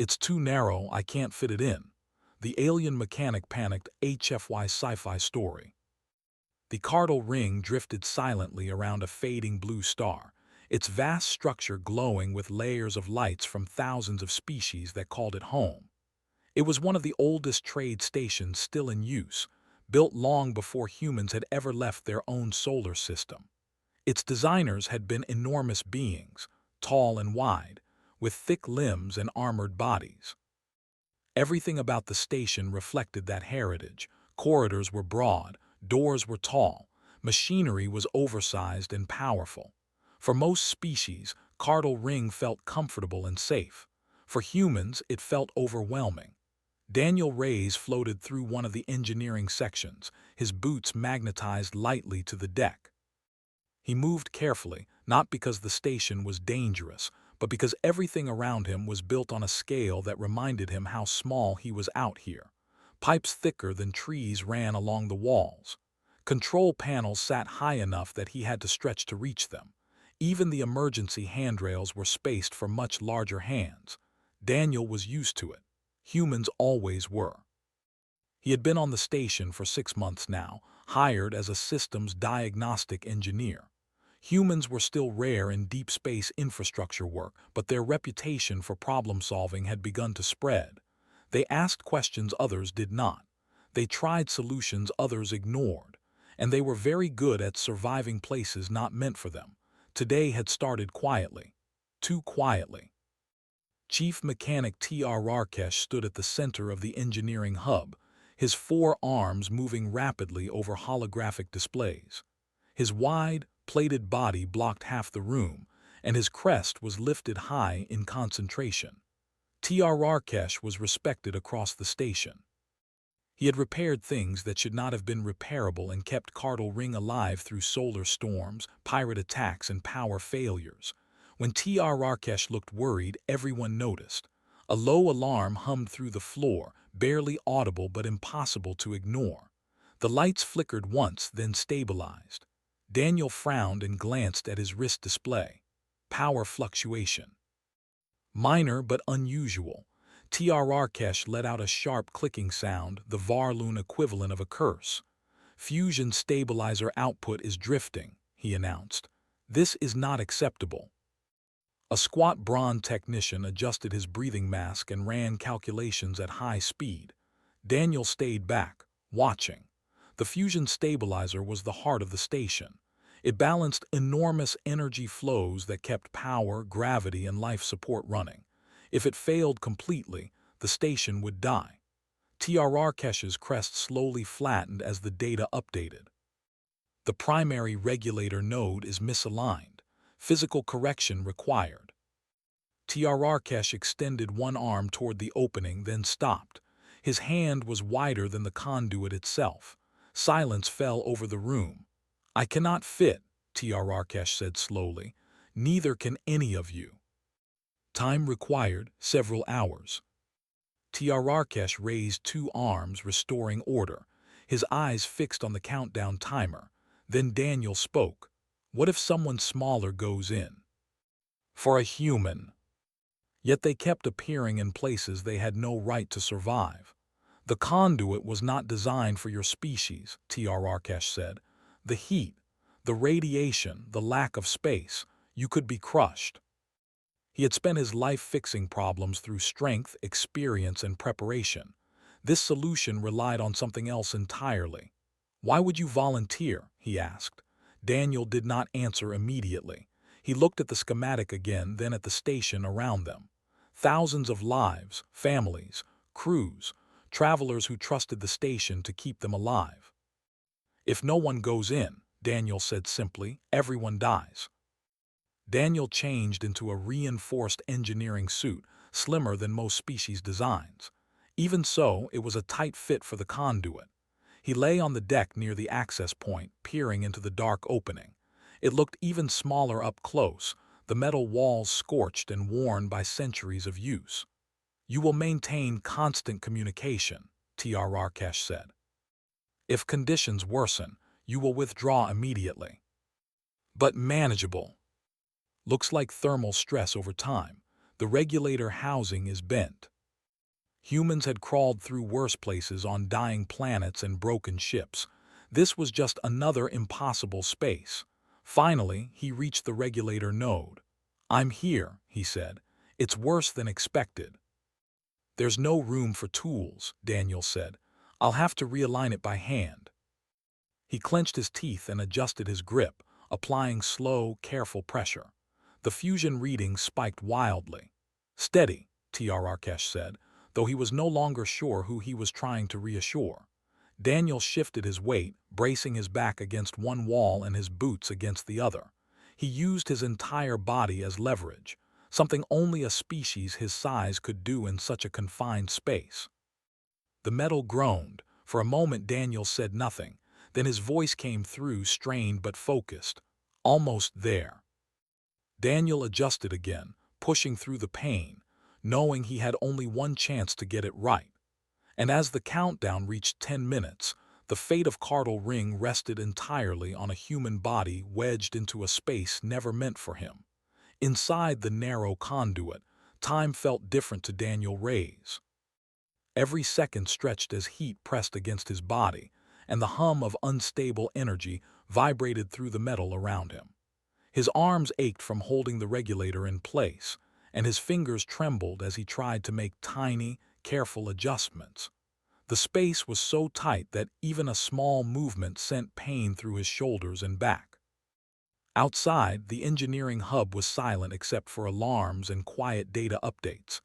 It's too narrow, I can't fit it in. The alien mechanic panicked. HFY Sci-Fi Story. The cardinal ring drifted silently around a fading blue star, its vast structure glowing with layers of lights from thousands of species that called it home. It was one of the oldest trade stations still in use, built long before humans had ever left their own solar system. Its designers had been enormous beings, tall and wide, with thick limbs and armored bodies. Everything about the station reflected that heritage. Corridors were broad, doors were tall, machinery was oversized and powerful. For most species, Cardinal Ring felt comfortable and safe. For humans, it felt overwhelming. Daniel Reyes floated through one of the engineering sections, his boots magnetized lightly to the deck. He moved carefully, not because the station was dangerous, but because everything around him was built on a scale that reminded him how small he was out here. Pipes thicker than trees ran along the walls. Control panels sat high enough that he had to stretch to reach them. Even the emergency handrails were spaced for much larger hands. Daniel was used to it. Humans always were. He had been on the station for 6 months now, hired as a systems diagnostic engineer. Humans were still rare in deep space infrastructure work, but their reputation for problem-solving had begun to spread. They asked questions others did not. They tried solutions others ignored. And they were very good at surviving places not meant for them. Today had started quietly. Too quietly. Chief Mechanic T.R. Rakesh stood at the center of the engineering hub, his 4 arms moving rapidly over holographic displays. His wide, plated body blocked half the room, and his crest was lifted high in concentration. T.R. Rakesh was respected across the station. He had repaired things that should not have been repairable and kept Cardinal Ring alive through solar storms, pirate attacks, and power failures. When T.R. Rakesh looked worried, everyone noticed. A low alarm hummed through the floor, barely audible but impossible to ignore. The lights flickered once, then stabilized. Daniel frowned and glanced at his wrist display. Power fluctuation. Minor but unusual. T.R. Rakesh let out a sharp clicking sound, the Varloon equivalent of a curse. Fusion stabilizer output is drifting, he announced. This is not acceptable. A squat bronze technician adjusted his breathing mask and ran calculations at high speed. Daniel stayed back, watching. The fusion stabilizer was the heart of the station. It balanced enormous energy flows that kept power, gravity, and life support running. If it failed completely, the station would die. T.R. Rakesh's crest slowly flattened as the data updated. The primary regulator node is misaligned. Physical correction required. T.R. Rakesh extended one arm toward the opening, then stopped. His hand was wider than the conduit itself. Silence fell over the room. I cannot fit, T.R. Rakesh said slowly. Neither can any of you. Time required, several hours. T.R. Rakesh raised 2 arms, restoring order, his eyes fixed on the countdown timer. Then Daniel spoke. What if someone smaller goes in? For a human. Yet they kept appearing in places they had no right to survive. The conduit was not designed for your species, T.R. Rakesh said. The heat, the radiation, the lack of space, you could be crushed. He had spent his life fixing problems through strength, experience, and preparation. This solution relied on something else entirely. Why would you volunteer? He asked. Daniel did not answer immediately. He looked at the schematic again, then at the station around them. Thousands of lives, families, crews, travelers who trusted the station to keep them alive. If no one goes in, Daniel said simply, everyone dies. Daniel changed into a reinforced engineering suit, slimmer than most species designs. Even so, it was a tight fit for the conduit. He lay on the deck near the access point, peering into the dark opening. It looked even smaller up close, the metal walls scorched and worn by centuries of use. You will maintain constant communication, T.R. Rakesh said. If conditions worsen, you will withdraw immediately. But manageable. Looks like thermal stress over time. The regulator housing is bent. Humans had crawled through worse places on dying planets and broken ships. This was just another impossible space. Finally, he reached the regulator node. "I'm here," he said. "It's worse than expected." "There's no room for tools," Daniel said. "I'll have to realign it by hand." He clenched his teeth and adjusted his grip, applying slow, careful pressure. The fusion reading spiked wildly. "Steady," Trrkesh said, though he was no longer sure who he was trying to reassure. Daniel shifted his weight, bracing his back against one wall and his boots against the other. He used his entire body as leverage, something only a species his size could do in such a confined space. The metal groaned. For a moment Daniel said nothing. Then his voice came through, strained but focused. "Almost there." Daniel adjusted again, pushing through the pain, knowing he had only one chance to get it right. And as the countdown reached 10 minutes, the fate of Cardinal Ring rested entirely on a human body wedged into a space never meant for him. Inside the narrow conduit, time felt different to Daniel Reyes. Every second stretched as heat pressed against his body, and the hum of unstable energy vibrated through the metal around him. His arms ached from holding the regulator in place, and his fingers trembled as he tried to make tiny, careful adjustments. The space was so tight that even a small movement sent pain through his shoulders and back. Outside, the engineering hub was silent except for alarms and quiet data updates.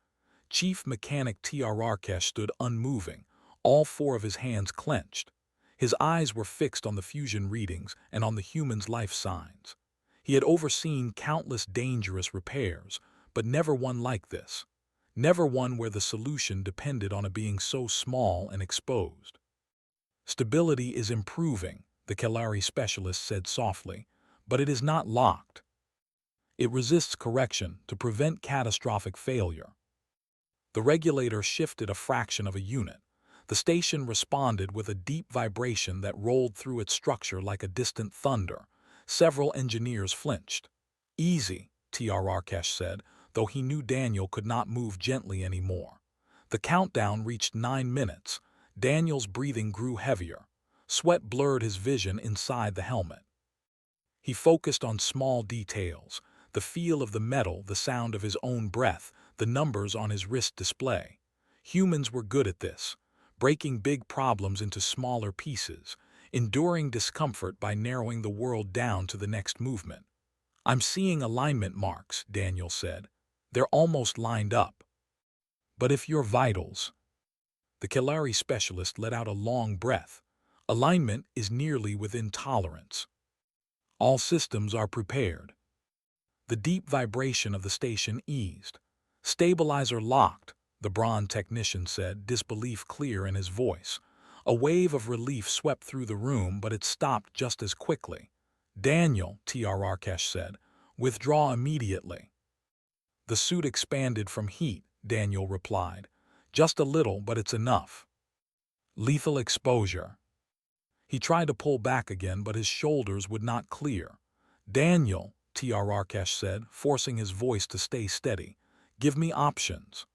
Chief Mechanic Trrkesh stood unmoving, all four of his hands clenched. His eyes were fixed on the fusion readings and on the human's life signs. He had overseen countless dangerous repairs, but never one like this. Never one where the solution depended on a being so small and exposed. "Stability is improving," the Kalari specialist said softly, "but it is not locked. It resists correction to prevent catastrophic failure." The regulator shifted a fraction of a unit. The station responded with a deep vibration that rolled through its structure like a distant thunder. Several engineers flinched. "Easy," Trrkesh said, though he knew Daniel could not move gently anymore. The countdown reached 9 minutes. Daniel's breathing grew heavier. Sweat blurred his vision inside the helmet. He focused on small details, the feel of the metal, the sound of his own breath, the numbers on his wrist display. Humans were good at this, breaking big problems into smaller pieces, enduring discomfort by narrowing the world down to the next movement. "I'm seeing alignment marks," Daniel said. "They're almost lined up." "But if your vitals—" The Kalari specialist let out a long breath. "Alignment is nearly within tolerance. All systems are prepared." The deep vibration of the station eased. "Stabilizer locked," the Braun technician said, disbelief clear in his voice. A wave of relief swept through the room, but it stopped just as quickly. "Daniel," Trrkesh said, "withdraw immediately." "The suit expanded from heat," Daniel replied. "Just a little, but it's enough." "Lethal exposure." He tried to pull back again, but his shoulders would not clear. "Daniel," Trrkesh said, forcing his voice to stay steady, "give me options."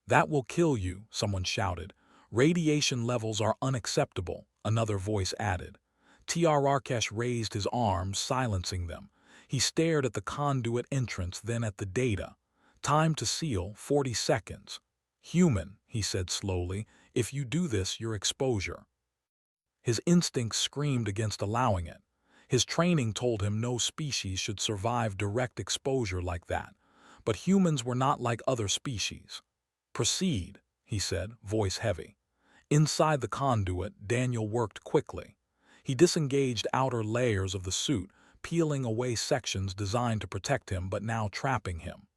"That will kill you," someone shouted. "Radiation levels are unacceptable," another voice added. Trrkesh raised his arms, silencing them. He stared at the conduit entrance, then at the data. "Time to seal, 40 seconds. Human," he said slowly, "if you do this, your exposure." His instincts screamed against allowing it. His training told him no species should survive direct exposure like that. But humans were not like other species. "Proceed," he said, voice heavy. Inside the conduit, Daniel worked quickly. He disengaged outer layers of the suit, peeling away sections designed to protect him but now trapping him.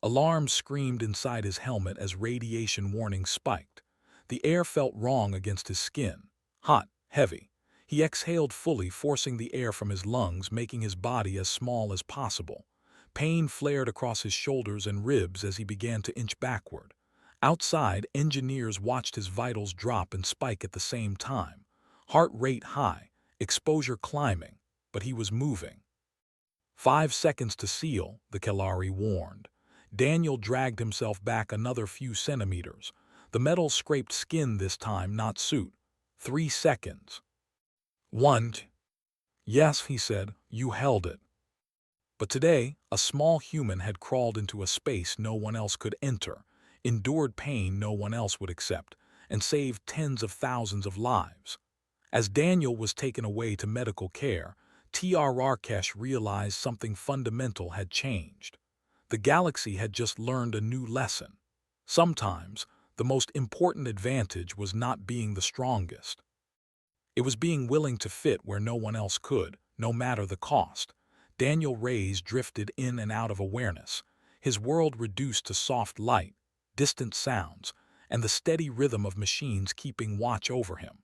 Alarms screamed inside his helmet as radiation warnings spiked. The air felt wrong against his skin. Hot, heavy. He exhaled fully, forcing the air from his lungs, making his body as small as possible. Pain flared across his shoulders and ribs as he began to inch backward. Outside, engineers watched his vitals drop and spike at the same time. Heart rate high, exposure climbing, but he was moving. 5 seconds to seal, the Kalari warned. Daniel dragged himself back another few centimeters. The metal scraped skin this time, not suit. 3 seconds. 1. Yes, he said, you held it. But today, a small human had crawled into a space no one else could enter, endured pain no one else would accept, and saved tens of thousands of lives. As Daniel was taken away to medical care, T.R. Arkesh realized something fundamental had changed. The galaxy had just learned a new lesson. Sometimes, the most important advantage was not being the strongest. It was being willing to fit where no one else could, no matter the cost. Daniel Reyes drifted in and out of awareness, his world reduced to soft light, distant sounds, and the steady rhythm of machines keeping watch over him.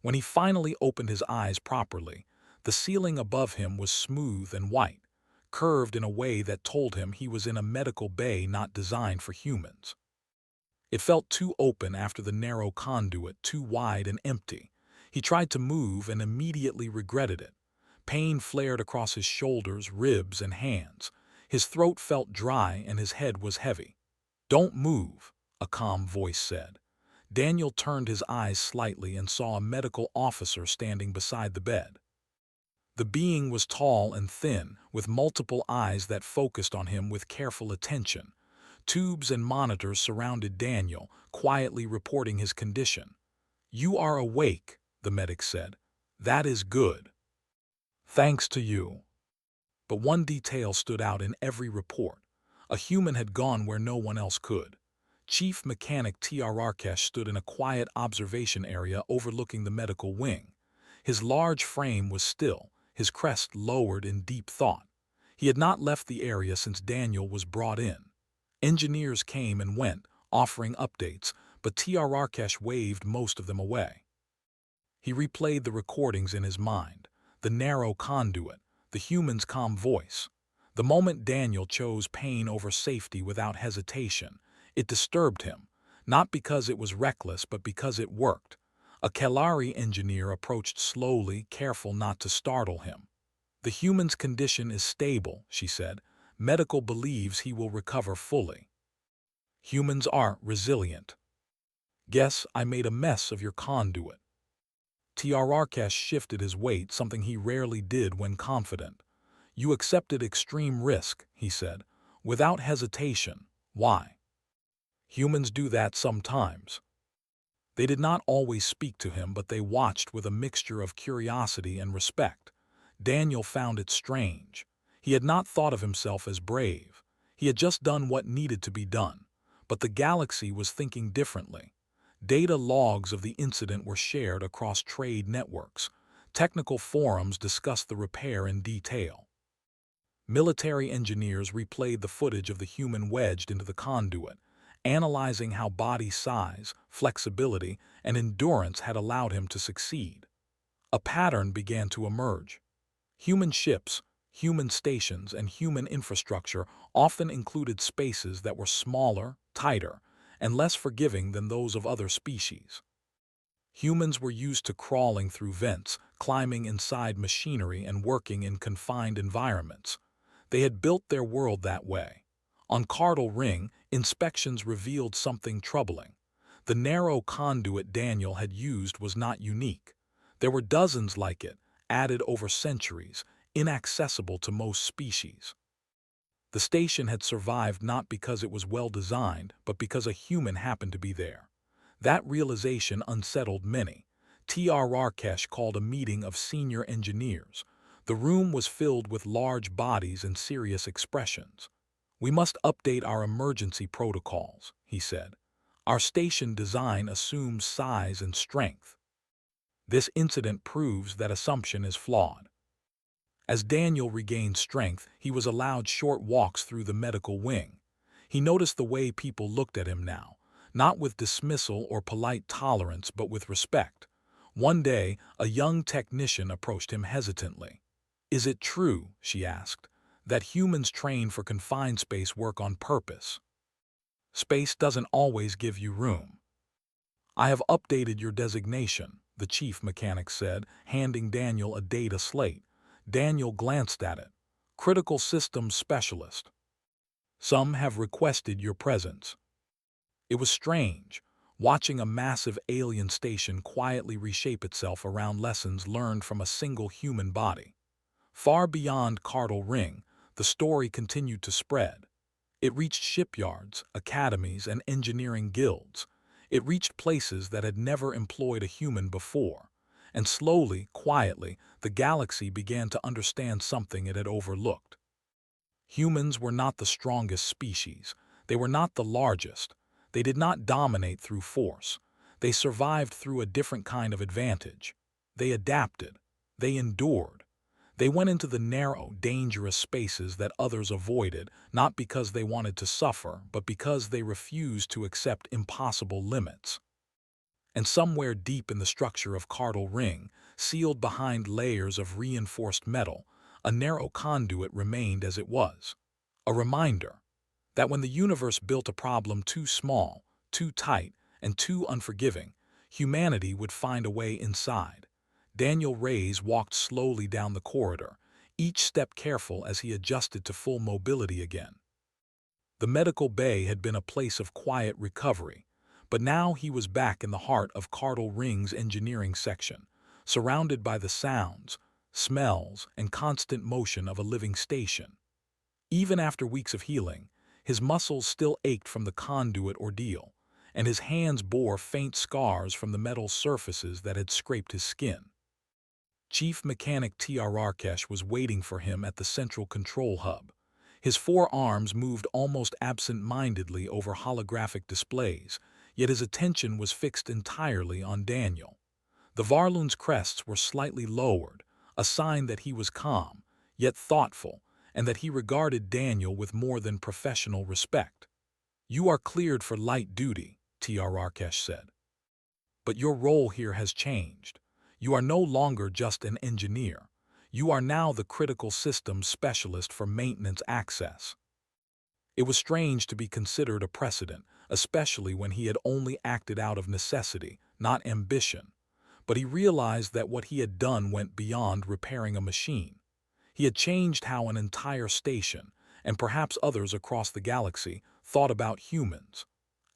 When he finally opened his eyes properly, the ceiling above him was smooth and white, curved in a way that told him he was in a medical bay not designed for humans. It felt too open after the narrow conduit, too wide and empty. He tried to move and immediately regretted it. Pain flared across his shoulders, ribs, and hands. His throat felt dry and his head was heavy. "Don't move," a calm voice said. Daniel turned his eyes slightly and saw a medical officer standing beside the bed. The being was tall and thin, with multiple eyes that focused on him with careful attention. Tubes and monitors surrounded Daniel, quietly reporting his condition. "You are awake," the medic said. "That is good. Thanks to you." But one detail stood out in every report. A human had gone where no one else could. Chief Mechanic T.R. Arkesh stood in a quiet observation area overlooking the medical wing. His large frame was still, his crest lowered in deep thought. He had not left the area since Daniel was brought in. Engineers came and went, offering updates, but T.R. Arkesh waved most of them away. He replayed the recordings in his mind, the narrow conduit, the human's calm voice. The moment Daniel chose pain over safety without hesitation, it disturbed him, not because it was reckless but because it worked. A Kalari engineer approached slowly, careful not to startle him. "The human's condition is stable," she said. "Medical believes he will recover fully. Humans are resilient. Guess I made a mess of your conduit." T.R. Arkesh shifted his weight, something he rarely did when confident. "You accepted extreme risk," he said, without hesitation. "Why?" "Humans do that sometimes." They did not always speak to him, but they watched with a mixture of curiosity and respect. Daniel found it strange. He had not thought of himself as brave. He had just done what needed to be done. But the galaxy was thinking differently. Data logs of the incident were shared across trade networks. Technical forums discussed the repair in detail. Military engineers replayed the footage of the human wedged into the conduit, analyzing how body size, flexibility, and endurance had allowed him to succeed. A pattern began to emerge. Human ships, human stations, and human infrastructure often included spaces that were smaller, tighter, and less forgiving than those of other species. Humans were used to crawling through vents, climbing inside machinery, and working in confined environments. They had built their world that way. On Cardinal Ring, inspections revealed something troubling. The narrow conduit Daniel had used was not unique. There were dozens like it, added over centuries, inaccessible to most species. The station had survived not because it was well designed, but because a human happened to be there. That realization unsettled many. T.R. Arkesh called a meeting of senior engineers. The room was filled with large bodies and serious expressions. "We must update our emergency protocols," he said. "Our station design assumes size and strength. This incident proves that assumption is flawed." As Daniel regained strength, he was allowed short walks through the medical wing. He noticed the way people looked at him now, not with dismissal or polite tolerance, but with respect. One day, a young technician approached him hesitantly. "Is it true," she asked, "that humans trained for confined space work on purpose? Space doesn't always give you room." "I have updated your designation," the chief mechanic said, handing Daniel a data slate. Daniel glanced at it. "Critical Systems Specialist." Some have requested your presence. It was strange, watching a massive alien station quietly reshape itself around lessons learned from a single human body. Far beyond Cardal Ring, the story continued to spread. It reached shipyards, academies, and engineering guilds. It reached places that had never employed a human before. And slowly, quietly, the galaxy began to understand something it had overlooked. Humans were not the strongest species. They were not the largest. They did not dominate through force. They survived through a different kind of advantage. They adapted. They endured. They went into the narrow, dangerous spaces that others avoided, not because they wanted to suffer, but because they refused to accept impossible limits. And somewhere deep in the structure of Cardal Ring, sealed behind layers of reinforced metal, a narrow conduit remained as it was. A reminder that when the universe built a problem too small, too tight, and too unforgiving, humanity would find a way inside. Daniel Reyes walked slowly down the corridor, each step careful as he adjusted to full mobility again. The medical bay had been a place of quiet recovery, but now he was back in the heart of Cardal Ring's engineering section, surrounded by the sounds, smells, and constant motion of a living station. Even after weeks of healing, his muscles still ached from the conduit ordeal, and his hands bore faint scars from the metal surfaces that had scraped his skin. Chief Mechanic Trrkesh was waiting for him at the central control hub. His four arms moved almost absent-mindedly over holographic displays, yet his attention was fixed entirely on Daniel. The Varloon's crests were slightly lowered, a sign that he was calm, yet thoughtful, and that he regarded Daniel with more than professional respect. "You are cleared for light duty," Trrkesh said. "But your role here has changed. You are no longer just an engineer. You are now the critical systems specialist for maintenance access." It was strange to be considered a precedent, especially when he had only acted out of necessity, not ambition. But he realized that what he had done went beyond repairing a machine. He had changed how an entire station, and perhaps others across the galaxy, thought about humans.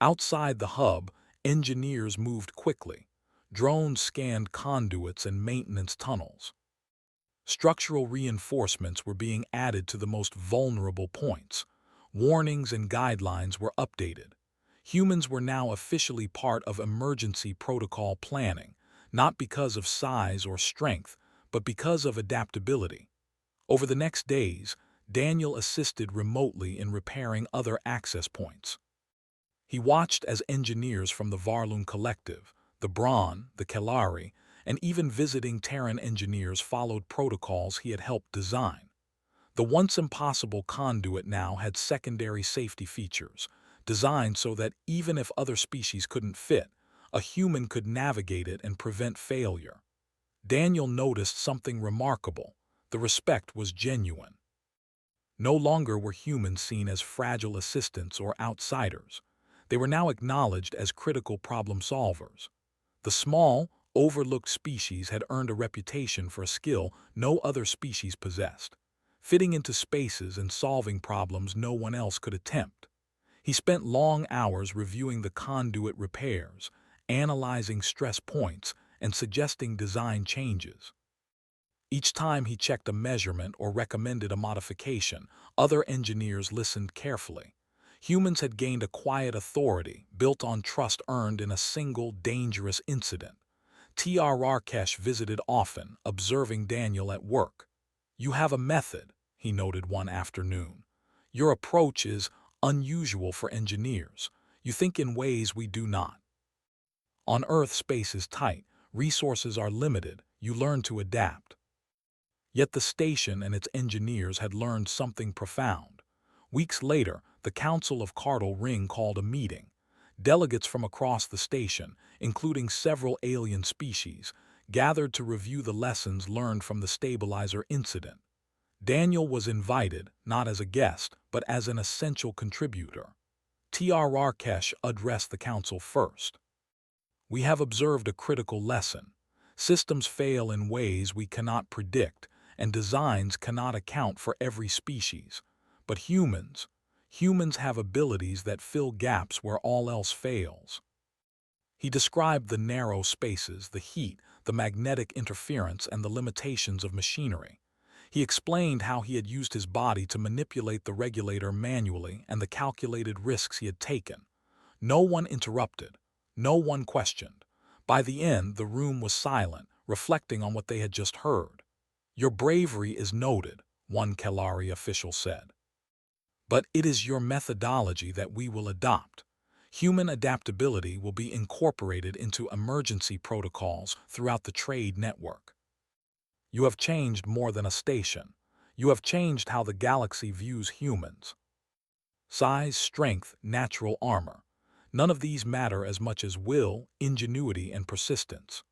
Outside the hub, engineers moved quickly. Drones scanned conduits and maintenance tunnels. Structural reinforcements were being added to the most vulnerable points. Warnings and guidelines were updated. Humans were now officially part of emergency protocol planning, not because of size or strength, but because of adaptability. Over the next days, Daniel assisted remotely in repairing other access points. He watched as engineers from the Varloon Collective, the Brawn, the Kelari, and even visiting Terran engineers followed protocols he had helped design. The once impossible conduit now had secondary safety features, designed so that even if other species couldn't fit, a human could navigate it and prevent failure. Daniel noticed something remarkable. The respect was genuine. No longer were humans seen as fragile assistants or outsiders. They were now acknowledged as critical problem solvers. The small, overlooked species had earned a reputation for a skill no other species possessed, fitting into spaces and solving problems no one else could attempt. He spent long hours reviewing the conduit repairs, analyzing stress points, and suggesting design changes. Each time he checked a measurement or recommended a modification, other engineers listened carefully. Humans had gained a quiet authority built on trust earned in a single dangerous incident. Trrkesh visited often, observing Daniel at work. "You have a method," he noted one afternoon. "Your approach is unusual for engineers. You think in ways we do not. On Earth, space is tight, resources are limited, you learn to adapt." Yet the station and its engineers had learned something profound. Weeks later, the Council of Cardal Ring called a meeting. Delegates from across the station, including several alien species, gathered to review the lessons learned from the stabilizer incident. Daniel was invited, not as a guest, but as an essential contributor. Trrkesh addressed the council first. "We have observed a critical lesson. Systems fail in ways we cannot predict, and designs cannot account for every species. But Humans have abilities that fill gaps where all else fails. He described the narrow spaces, the heat, the magnetic interference, and the limitations of machinery. He explained how he had used his body to manipulate the regulator manually and the calculated risks he had taken. No one interrupted. No one questioned. By the end, the room was silent, reflecting on what they had just heard. "Your bravery is noted," one Kalari official said. "But it is your methodology that we will adopt. Human adaptability will be incorporated into emergency protocols throughout the trade network." You have changed more than a station. You have changed how the galaxy views humans. Size, strength, natural armor. None of these matter as much as will, ingenuity, and persistence.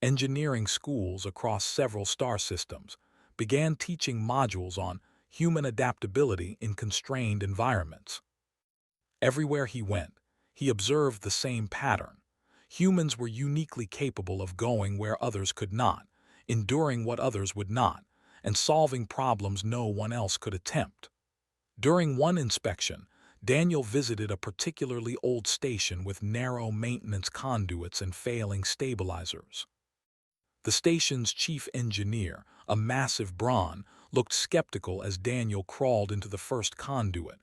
Engineering schools across several star systems began teaching modules on human adaptability in constrained environments. Everywhere he went, he observed the same pattern. Humans were uniquely capable of going where others could not, enduring what others would not, and solving problems no one else could attempt. During one inspection, Daniel visited a particularly old station with narrow maintenance conduits and failing stabilizers. The station's chief engineer, a massive brawn, looked skeptical as Daniel crawled into the first conduit.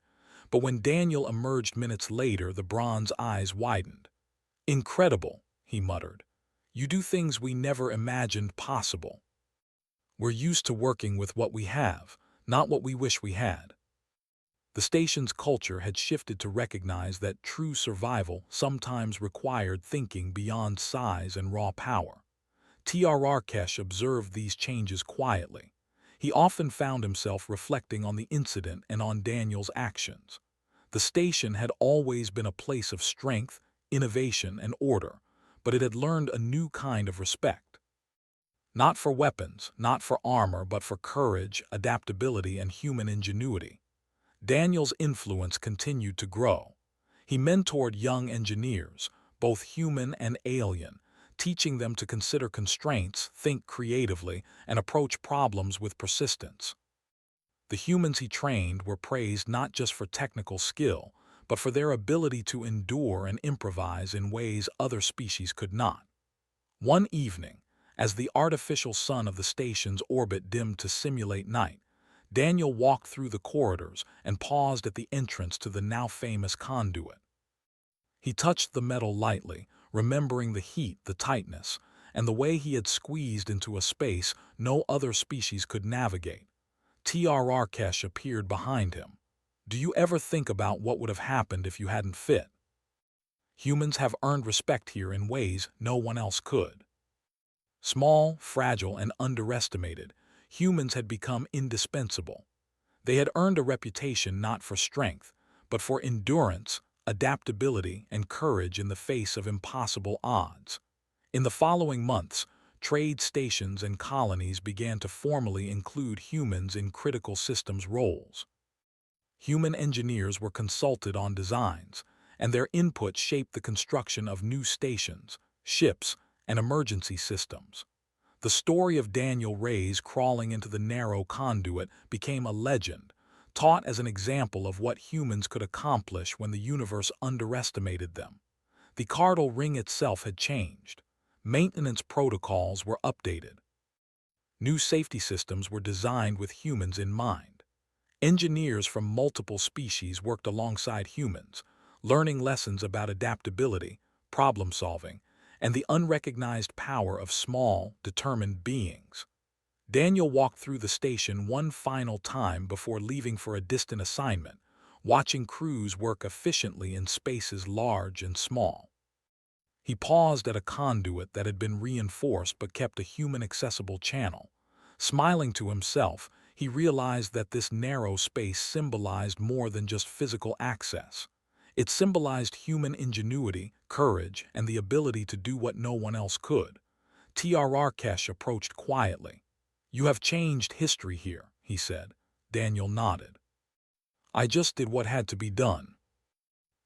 But when Daniel emerged minutes later, the brawn's eyes widened. "Incredible," he muttered. "You do things we never imagined possible. We're used to working with what we have, not what we wish we had." The station's culture had shifted to recognize that true survival sometimes required thinking beyond size and raw power. T.R.R. observed these changes quietly. He often found himself reflecting on the incident and on Daniel's actions. The station had always been a place of strength, innovation, and order, but it had learned a new kind of respect. Not for weapons, not for armor, but for courage, adaptability, and human ingenuity. Daniel's influence continued to grow. He mentored young engineers, both human and alien, teaching them to consider constraints, think creatively, and approach problems with persistence. The humans he trained were praised not just for technical skill, but for their ability to endure and improvise in ways other species could not. One evening, as the artificial sun of the station's orbit dimmed to simulate night, Daniel walked through the corridors and paused at the entrance to the now famous conduit. He touched the metal lightly, remembering the heat, the tightness, and the way he had squeezed into a space no other species could navigate. T.R.R. appeared behind him. "Do you ever think about what would have happened if you hadn't fit? Humans have earned respect here in ways no one else could." Small, fragile, and underestimated, humans had become indispensable. They had earned a reputation not for strength, but for endurance, adaptability, and courage in the face of impossible odds. In the following months, trade stations and colonies began to formally include humans in critical systems roles. Human engineers were consulted on designs, and their input shaped the construction of new stations, ships, and emergency systems. The story of Daniel Ray's crawling into the narrow conduit became a legend, taught as an example of what humans could accomplish when the universe underestimated them. The Cardinal Ring itself had changed. Maintenance protocols were updated. New safety systems were designed with humans in mind. Engineers from multiple species worked alongside humans, learning lessons about adaptability, problem-solving, and the unrecognized power of small, determined beings. Daniel walked through the station one final time before leaving for a distant assignment, watching crews work efficiently in spaces large and small. He paused at a conduit that had been reinforced but kept a human-accessible channel. Smiling to himself, he realized that this narrow space symbolized more than just physical access. It symbolized human ingenuity, courage, and the ability to do what no one else could. T.R.R. approached quietly. "You have changed history here," he said. Daniel nodded. "I just did what had to be done."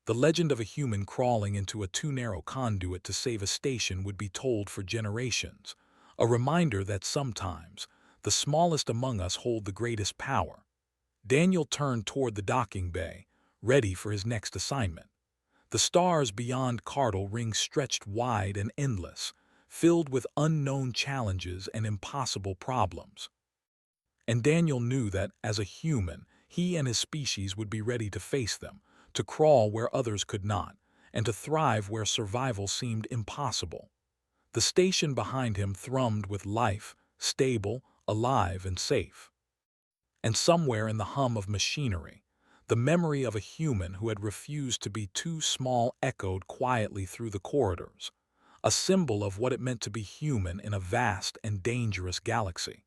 The legend of a human crawling into a too-narrow conduit to save a station would be told for generations, a reminder that sometimes the smallest among us hold the greatest power. Daniel turned toward the docking bay, ready for his next assignment. The stars beyond Cardinal Ring stretched wide and endless, filled with unknown challenges and impossible problems. And Daniel knew that, as a human, he and his species would be ready to face them, to crawl where others could not, and to thrive where survival seemed impossible. The station behind him thrummed with life, stable, alive, and safe. And somewhere in the hum of machinery, the memory of a human who had refused to be too small echoed quietly through the corridors, a symbol of what it meant to be human in a vast and dangerous galaxy.